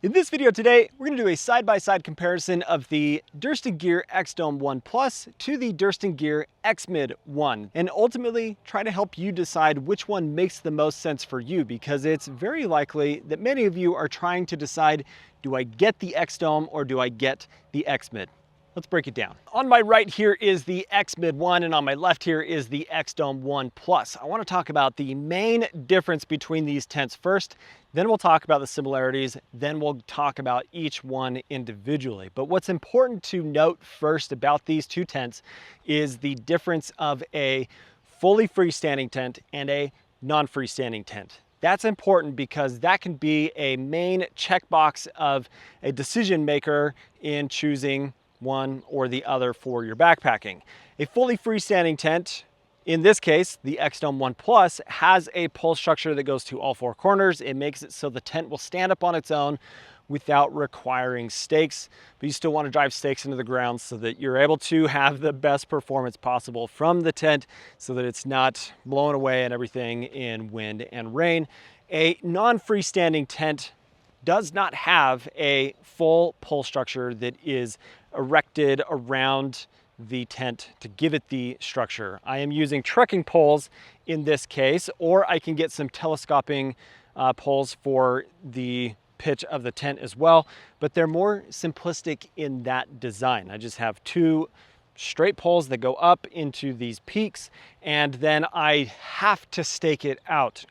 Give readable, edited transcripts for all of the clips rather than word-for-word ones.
In this video today, we're going to do a side-by-side comparison of the Durston Gear XDome 1 Plus to the Durston Gear X-Mid 1, and ultimately try to help you decide which one makes the most sense for you, because it's very likely that many of you are trying to decide, do I get the XDome or do I get the X-Mid? Let's break it down. On my right here is the X-Mid 1, and on my left here is the XDome 1 Plus. I want to talk about the main difference between these tents first, then we'll talk about the similarities, then we'll talk about each one individually. But what's important to note first about these two tents is the difference of a fully freestanding tent and a non-freestanding tent. That's important because that can be a main checkbox of a decision maker in choosing one or the other for your backpacking. A fully freestanding tent, in this case, the XDome 1 Plus, has a pole structure that goes to all four corners. It makes it so the tent will stand up on its own without requiring stakes, but you still want to drive stakes into the ground so that you're able to have the best performance possible from the tent so that it's not blowing away and everything in wind and rain. A non-freestanding tent does not have a full pole structure that is erected around the tent to give it the structure. I am using trekking poles in this case, or I can get some telescoping poles for the pitch of the tent as well, but they're more simplistic in that design. I just have two straight poles that go up into these peaks, and then I have to stake it out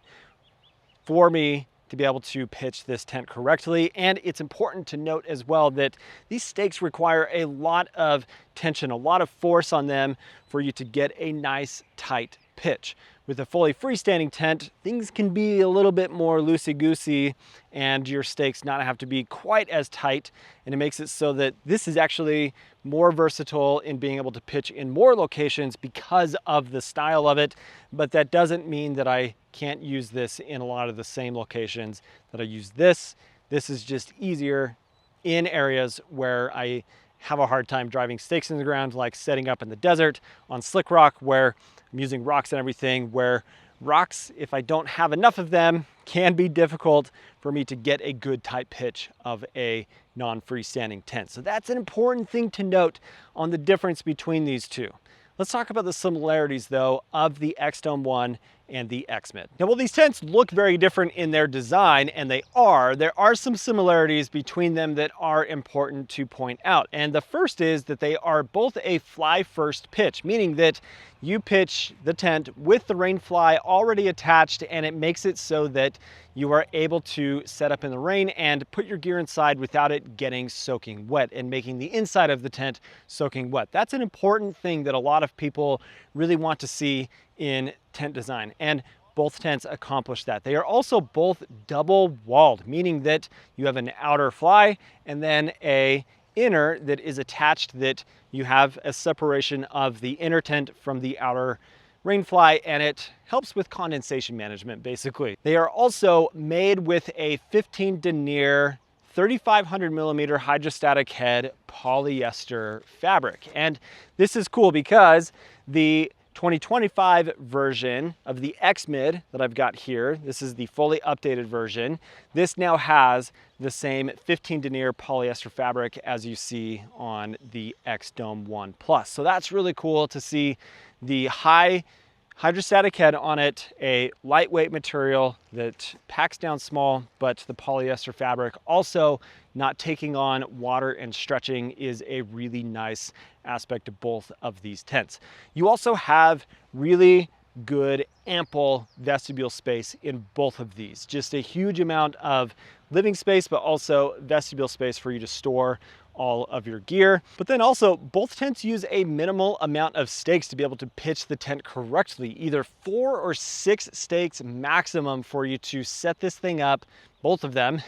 for me to be able to pitch this tent correctly. And it's important to note as well that these stakes require a lot of tension, a lot of force on them for you to get a nice tight pitch. With a fully freestanding tent, things can be a little bit more loosey-goosey and your stakes not have to be quite as tight, and it makes it so that this is actually more versatile in being able to pitch in more locations because of the style of it. But that doesn't mean that I can't use this in a lot of the same locations that I use this. This is just easier in areas where I have a hard time driving stakes in the ground, like setting up in the desert on slick rock where I'm using rocks and everything, where rocks, if I don't have enough of them, can be difficult for me to get a good tight pitch of a non-freestanding tent. So that's an important thing to note on the difference between these two. Let's talk about the similarities though of the XDome 1 and the X-Mid. Now, while these tents look very different in their design, and there are some similarities between them that are important to point out. And the first is that they are both a fly first pitch, meaning that you pitch the tent with the rain fly already attached, and it makes it so that you are able to set up in the rain and put your gear inside without it getting soaking wet and making the inside of the tent soaking wet. That's an important thing that a lot of people really want to see in tent design, and both tents accomplish that. They are also both double walled, meaning that you have an outer fly and then a inner that is attached, that you have a separation of the inner tent from the outer rain fly, and it helps with condensation management basically. They are also made with a 15 denier 3,500 millimeter hydrostatic head polyester fabric. And this is cool because the 2025 version of the X-Mid that I've got here, this is the fully updated version. This now has the same 15 denier polyester fabric as you see on the XDome 1 Plus. So that's really cool to see the high hydrostatic head on it, a lightweight material that packs down small, but the polyester fabric also not taking on water and stretching is a really nice aspect of both of these tents. You also have really good ample vestibule space in both of these. Just a huge amount of living space, but also vestibule space for you to store all of your gear. But then also both tents use a minimal amount of stakes to be able to pitch the tent correctly, either 4 or 6 stakes maximum for you to set this thing up, both of them,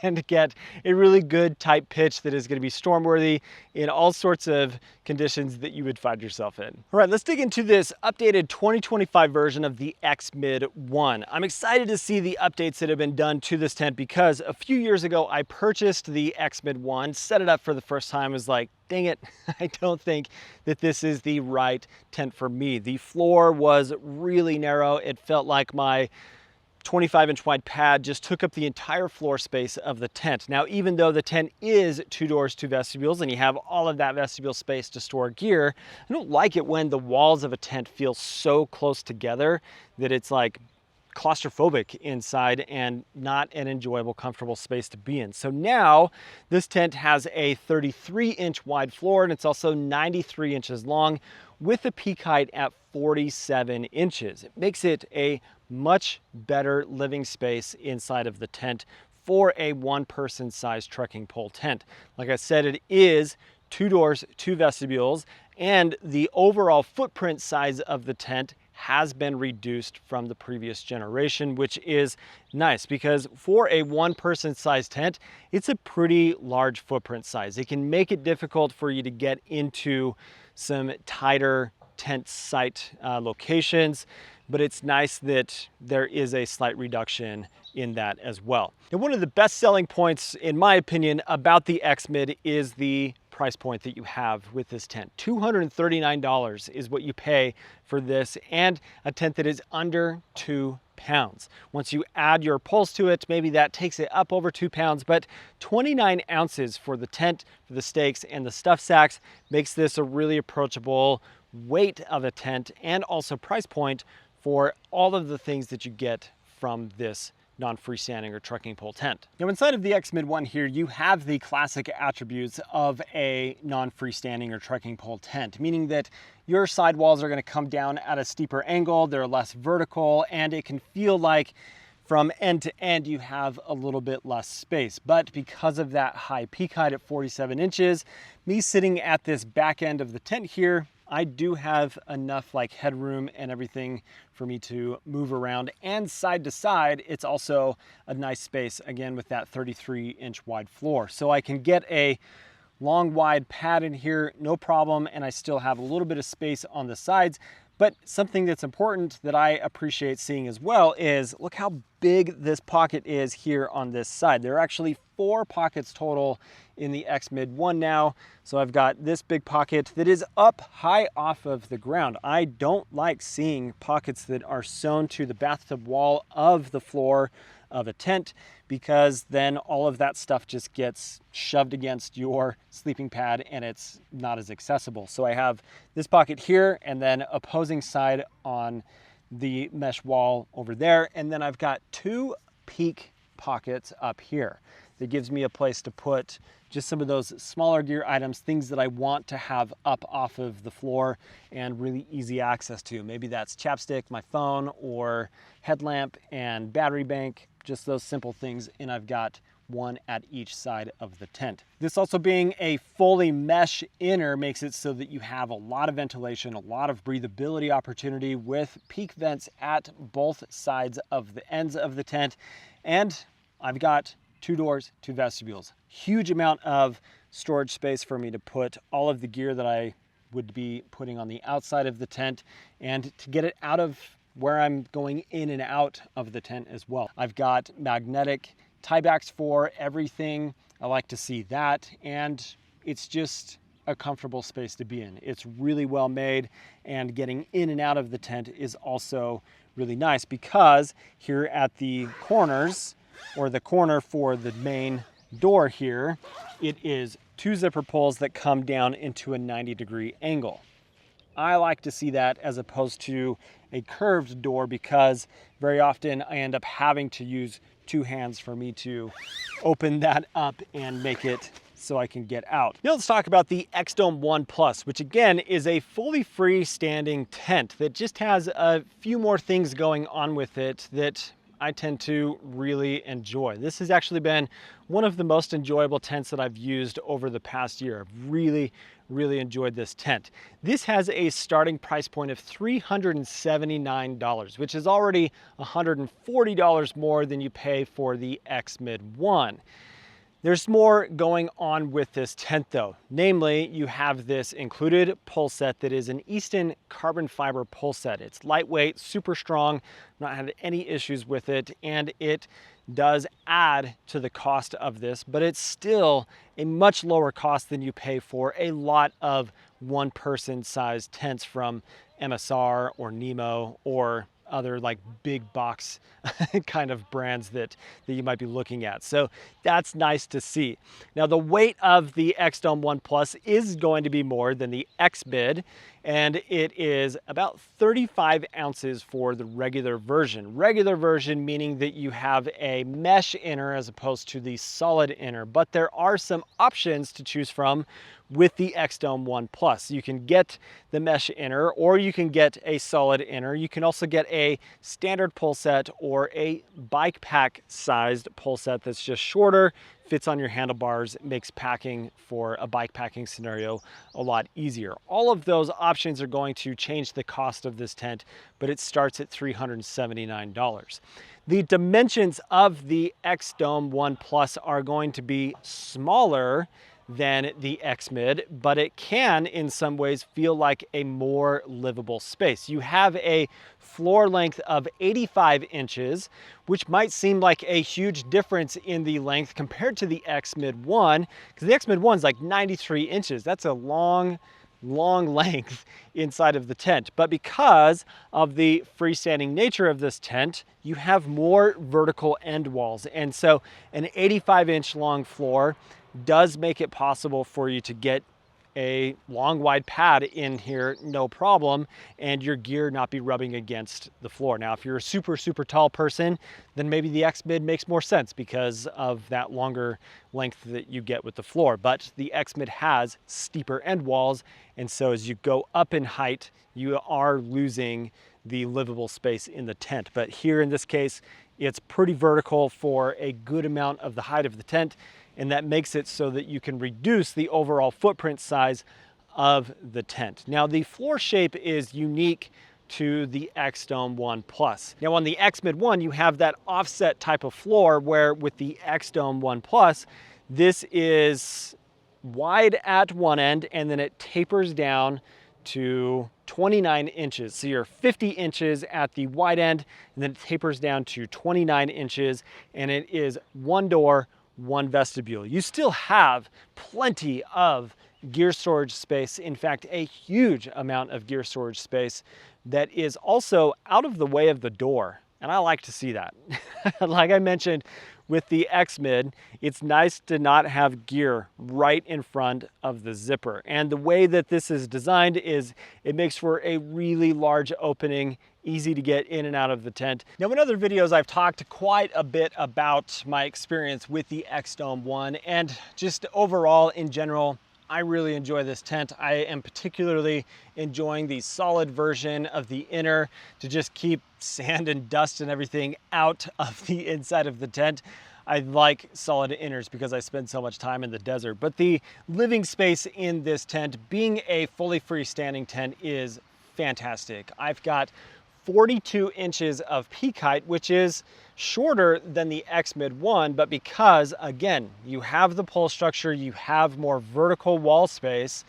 and get a really good tight pitch that is going to be storm worthy in all sorts of conditions that you would find yourself in. All right, let's dig into this updated 2025 version of the X-Mid 1. I'm excited to see the updates that have been done to this tent because a few years ago I purchased the X-Mid 1, set it up for the first time, was like, dang it, I don't think that this is the right tent for me. The floor was really narrow. It felt like my 25-inch wide pad just took up the entire floor space of the tent. Now, even though the tent is 2 doors, 2 vestibules, and you have all of that vestibule space to store gear, I don't like it when the walls of a tent feel so close together that it's like claustrophobic inside and not an enjoyable, comfortable space to be in. So now this tent has a 33-inch wide floor, and it's also 93 inches long with a peak height at 47 inches. It makes it a much better living space inside of the tent for a one-person size trekking pole tent. Like I said, it is 2 doors, 2 vestibules, and the overall footprint size of the tent has been reduced from the previous generation, which is nice because for a one-person size tent, it's a pretty large footprint size. It can make it difficult for you to get into some tighter tent site locations, but it's nice that there is a slight reduction in that as well. And one of the best selling points, in my opinion, about the X-Mid is the price point that you have with this tent. $239 is what you pay for this, and a tent that is under 2 pounds. Once you add your poles to it, maybe that takes it up over 2 pounds, but 29 ounces for the tent, for the stakes, and the stuff sacks makes this a really approachable weight of a tent and also price point for all of the things that you get from this non-freestanding or trekking pole tent. Now, inside of the X-Mid one here, you have the classic attributes of a non-freestanding or trekking pole tent, meaning that your sidewalls are going to come down at a steeper angle, they're less vertical, and it can feel like from end to end you have a little bit less space. But because of that high peak height at 47 inches, me sitting at this back end of the tent here, I do have enough like headroom and everything for me to move around, and side to side, it's also a nice space again with that 33-inch wide floor. So I can get a long wide pad in here, no problem, and I still have a little bit of space on the sides. But something that's important that I appreciate seeing as well is look how big this pocket is here on this side. There are actually 4 pockets total in the X-Mid one now. So I've got this big pocket that is up high off of the ground. I don't like seeing pockets that are sewn to the bathtub wall of the floor of a tent, because then all of that stuff just gets shoved against your sleeping pad and it's not as accessible. So I have this pocket here and then opposing side on the mesh wall over there. And then I've got 2 peak pockets up here that gives me a place to put just some of those smaller gear items, things that I want to have up off of the floor and really easy access to. Maybe that's chapstick, my phone, or headlamp and battery bank, just those simple things. And I've got 1 at each side of the tent. This also being a fully mesh inner makes it so that you have a lot of ventilation, a lot of breathability opportunity with peak vents at both sides of the ends of the tent. And I've got 2 doors, 2 vestibules. Huge amount of storage space for me to put all of the gear that I would be putting on the outside of the tent and to get it out of where I'm going in and out of the tent as well. I've got magnetic tiebacks for everything. I like to see that, and it's just a comfortable space to be in. It's really well made, and getting in and out of the tent is also really nice because here at the corners, or the corner for the main door here, it is 2 zipper pulls that come down into a 90-degree angle. I like to see that as opposed to a curved door, because very often I end up having to use 2 hands for me to open that up and make it so I can get out. Now let's talk about the XDome 1 Plus, which again is a fully freestanding tent that just has a few more things going on with it that I tend to really enjoy. This has actually been one of the most enjoyable tents that I've used over the past year. I've really enjoyed this tent. This has a starting price point of $379, which is already $140 more than you pay for the X-Mid 1. There's more going on with this tent though. Namely, you have this included pole set that is an Easton carbon fiber pole set. It's lightweight, super strong, not had any issues with it, and it does add to the cost of this, but it's still a much lower cost than you pay for a lot of one-person sized tents from MSR or Nemo or other like big box kind of brands that you might be looking at. So that's nice to see. Now the weight of the XDome 1 Plus is going to be more than the X-Mid, and it is about 35 ounces for the regular version. Regular version meaning that you have a mesh inner as opposed to the solid inner, but there are some options to choose from with the XDome 1 Plus. You can get the mesh inner, or you can get a solid inner. You can also get a standard pull set or a bike pack sized pull set that's just shorter, fits on your handlebars, makes packing for a bike packing scenario a lot easier. All of those options are going to change the cost of this tent, but it starts at $379. The dimensions of the XDome 1 Plus are going to be smaller than the X-Mid, but it can in some ways feel like a more livable space. You have a floor length of 85 inches, which might seem like a huge difference in the length compared to the X-Mid 1, because the X-Mid 1 is like 93 inches. That's a long length inside of the tent. But because of the freestanding nature of this tent, you have more vertical end walls. And so an 85-inch long floor does make it possible for you to get a long wide pad in here, no problem, and your gear not be rubbing against the floor. Now, if you're a super tall person, then maybe the X-Mid makes more sense because of that longer length that you get with the floor. But the X-Mid has steeper end walls, and so as you go up in height, you are losing the livable space in the tent. But here in this case, it's pretty vertical for a good amount of the height of the tent, and that makes it so that you can reduce the overall footprint size of the tent. Now, the floor shape is unique to the XDome 1 Plus. Now, on the X-Mid 1, you have that offset type of floor, where with the XDome 1 Plus, this is wide at one end, and then it tapers down to 29 inches. So you're 50 inches at the wide end, and then it tapers down to 29 inches, and it is one door, one vestibule. You still have plenty of gear storage space. In fact, a huge amount of gear storage space that is also out of the way of the door. And I like to see that. Like I mentioned with the X-Mid, it's nice to not have gear right in front of the zipper. And the way that this is designed is it makes for a really large opening, easy to get in and out of the tent. Now, in other videos, I've talked quite a bit about my experience with the XDome 1, and just overall in general, I really enjoy this tent. I am particularly enjoying the solid version of the inner to just keep sand and dust and everything out of the inside of the tent. I like solid inners because I spend so much time in the desert. But the living space in this tent, being a fully freestanding tent, is fantastic. I've got 42 inches of peak height, which is shorter than the X-Mid 1, but because, again, you have the pole structure, you have more vertical wall space,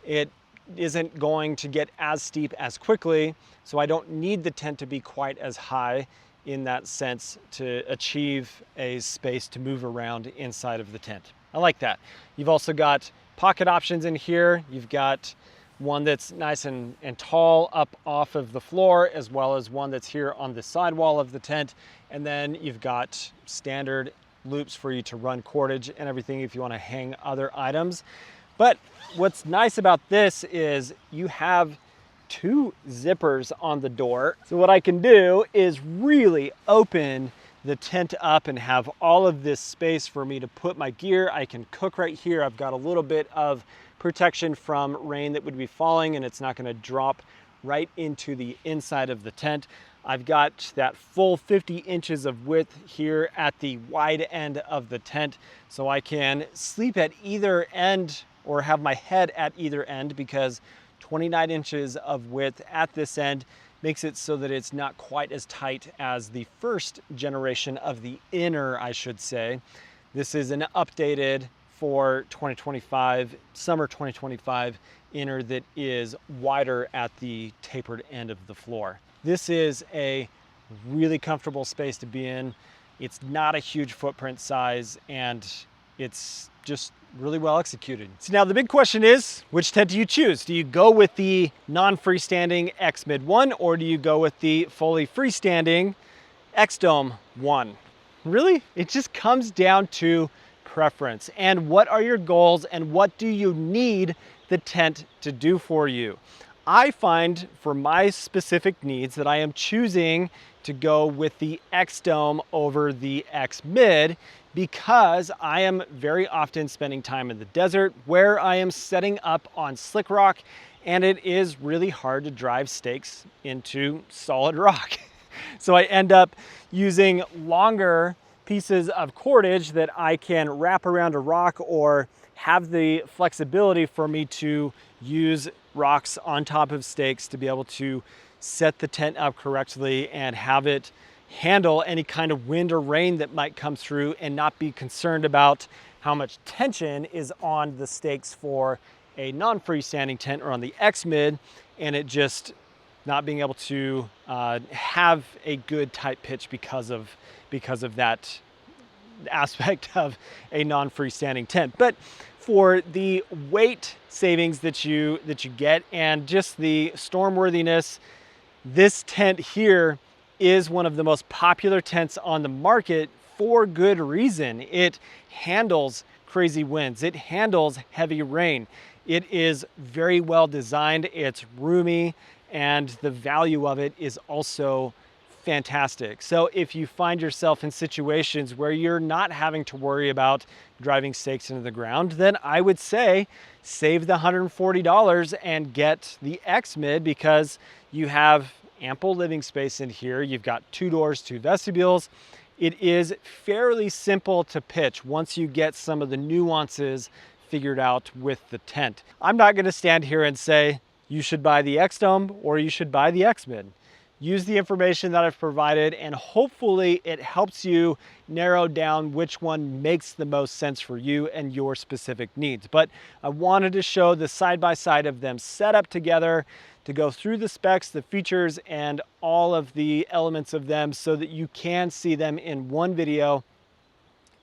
it isn't going to get as steep as quickly, so I don't need the tent to be quite as high in that sense to achieve a space to move around inside of the tent. I like that. You've also got pocket options in here. You've got one that's nice and tall up off of the floor, as well as one that's here on the sidewall of the tent. And then you've got standard loops for you to run cordage and everything if you want to hang other items. But what's nice about this is you have two zippers on the door. So what I can do is really open the tent up and have all of this space for me to put my gear. I can cook right here. I've got a little bit of protection from rain that would be falling, and it's not going to drop right into the inside of the tent. I've got that full 50 inches of width here at the wide end of the tent, so I can sleep at either end or have my head at either end, because 29 inches of width at this end makes it so that it's not quite as tight as the first generation of the inner, I should say. This is an updated for 2025, summer 2025 inner that is wider at the tapered end of the floor. This is a really comfortable space to be in. It's not a huge footprint size, and it's just really well executed. So now the big question is, which tent do you choose? Do you go with the non-freestanding X-Mid 1 or do you go with the fully freestanding XDome 1? Really, it just comes down to preference and what are your goals and what do you need the tent to do for you. I find for my specific needs that I am choosing to go with the XDome over the X-Mid because I am very often spending time in the desert where I am setting up on slick rock and it is really hard to drive stakes into solid rock. So I end up using longer pieces of cordage that I can wrap around a rock or have the flexibility for me to use rocks on top of stakes to be able to set the tent up correctly and have it handle any kind of wind or rain that might come through and not be concerned about how much tension is on the stakes for a non-freestanding tent or on the X-Mid and it just not being able to have a good tight pitch because of that aspect of a non-freestanding tent. But for the weight savings that you get and just the storm worthiness, this tent here is one of the most popular tents on the market for good reason. It handles crazy winds, it handles heavy rain, it is very well designed, it's roomy, and the value of it is also fantastic. So if you find yourself in situations where you're not having to worry about driving stakes into the ground, then I would say save the $140 and get the X-Mid because you have ample living space in here. You've got 2 doors, 2 vestibules. It is fairly simple to pitch once you get some of the nuances figured out with the tent. I'm not going to stand here and say you should buy the XDome or you should buy the X-Mid. Use the information that I've provided and hopefully it helps you narrow down which one makes the most sense for you and your specific needs. But I wanted to show the side-by-side of them set up together to go through the specs, the features, and all of the elements of them so that you can see them in one video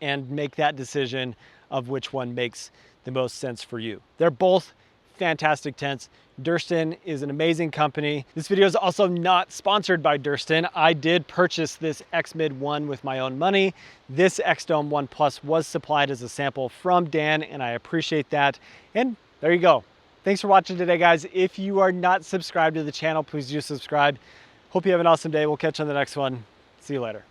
and make that decision of which one makes the most sense for you. They're both fantastic tents. Durston is an amazing company. This video is also not sponsored by Durston. I did purchase this X-Mid 1 with my own money. This XDome 1 Plus was supplied as a sample from Dan, and I appreciate that. And there you go. Thanks for watching today, guys. If you are not subscribed to the channel, please do subscribe. Hope you have an awesome day. We'll catch you on the next one. See you later.